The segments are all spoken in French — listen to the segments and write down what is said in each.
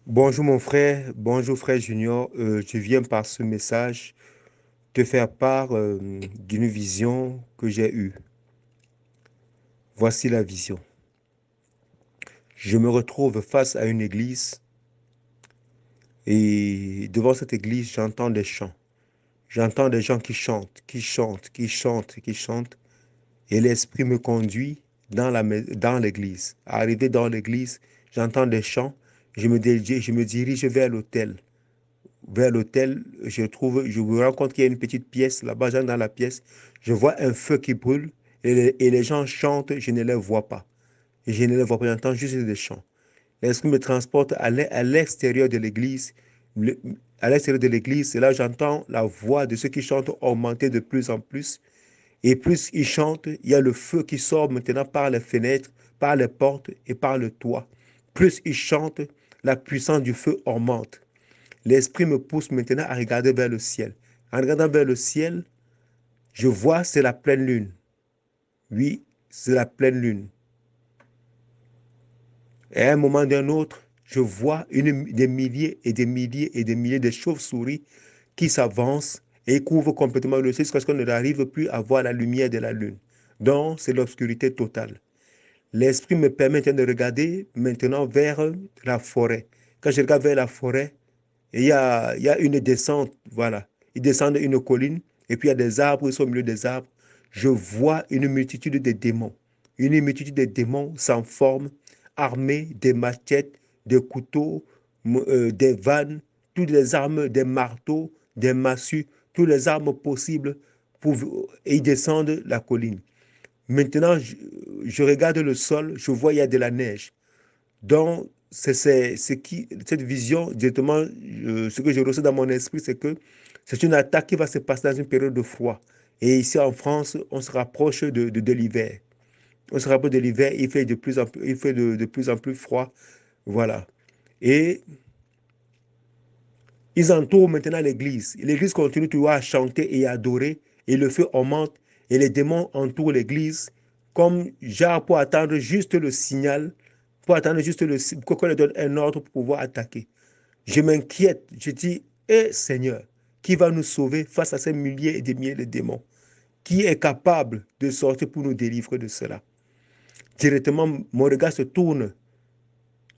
Bonjour mon frère, bonjour frère Junior. Je viens par ce message te faire part d'une vision que j'ai eue. Voici la vision. Je me retrouve face à une église et devant cette église, j'entends des chants. J'entends des gens qui chantent, qui chantent, qui chantent, qui chantent. Et l'Esprit me conduit dans l'église. Arrivé dans l'église, j'entends des chants. Je me dirige vers l'autel. Vers l'hôtel, je me rends compte qu'il y a une petite pièce. Là-bas, j'entre dans la pièce. Je vois un feu qui brûle et les gens chantent. Je ne les vois pas. Et je ne les vois pas. J'entends juste des chants. L'esprit me transporte à l'extérieur de l'église. Le- À l'extérieur de l'église, c'est là que j'entends la voix de ceux qui chantent augmenter de plus en plus. Et plus ils chantent, il y a le feu qui sort maintenant par les fenêtres, par les portes et par le toit. Plus ils chantent, la puissance du feu augmente. L'esprit me pousse maintenant à regarder vers le ciel. En regardant vers le ciel, je vois, c'est la pleine lune. Oui, c'est la pleine lune. Et à un moment d'un autre, je vois des milliers et des milliers et des milliers de chauves-souris qui s'avancent et couvrent complètement le ciel jusqu'à ce qu'on n'arrive plus à voir la lumière de la lune. Donc, c'est l'obscurité totale. L'esprit me permet de regarder maintenant vers la forêt. Quand je regarde vers la forêt, il y a une descente, voilà. Ils descendent une colline et puis il y a des arbres, ils sont au milieu des arbres. Je vois une multitude de démons. Une multitude de démons sans forme, armés des machettes, des couteaux, des vannes, toutes les armes, des marteaux, des massues, toutes les armes possibles et ils descendent la colline. Maintenant, je regarde le sol, je vois il y a de la neige. Donc, cette vision, directement, ce que je ressens dans mon esprit, c'est que c'est une attaque qui va se passer dans une période de froid. Et ici en France, on se rapproche de l'hiver. On se rapproche de l'hiver, il fait de plus en plus froid. Voilà. Et ils entourent maintenant l'église. L'église continue toujours à chanter et à adorer, et le feu augmente, et les démons entourent l'église, comme genre pour attendre juste le signal, pour attendre juste qu'on leur donne un ordre pour pouvoir attaquer. Je m'inquiète, je dis, Seigneur, qui va nous sauver face à ces milliers et des milliers de démons? Qui est capable de sortir pour nous délivrer de cela? Directement, mon regard se tourne.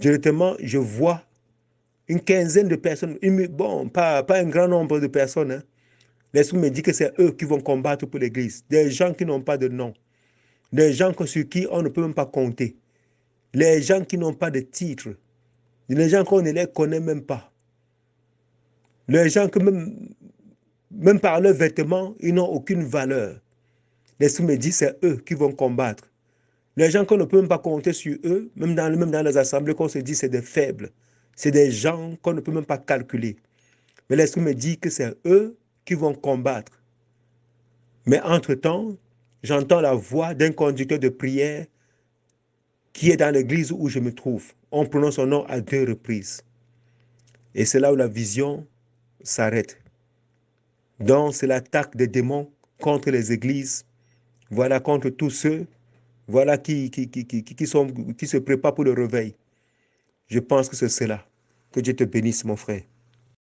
Directement, je vois une quinzaine de personnes, bon, pas un grand nombre de personnes, hein. L'Esprit me dit que c'est eux qui vont combattre pour l'Église. Des gens qui n'ont pas de nom. Des gens sur qui on ne peut même pas compter. Les gens qui n'ont pas de titre. Les gens qu'on ne les connaît même pas. Les gens que même par leurs vêtements, ils n'ont aucune valeur. L'Esprit me dit que c'est eux qui vont combattre. Les gens qu'on ne peut même pas compter sur eux, même dans les assemblées, qu'on se dit c'est des faibles. C'est des gens qu'on ne peut même pas calculer. Mais l'Esprit me dit que c'est eux qui vont combattre. Mais entre-temps, j'entends la voix d'un conducteur de prière qui est dans l'église où je me trouve. On prononce son nom à deux reprises. Et c'est là où la vision s'arrête. Donc, c'est l'attaque des démons contre les églises, voilà, contre tous ceux, voilà, qui se préparent pour le réveil. Je pense que c'est cela. Que Dieu te bénisse, mon frère.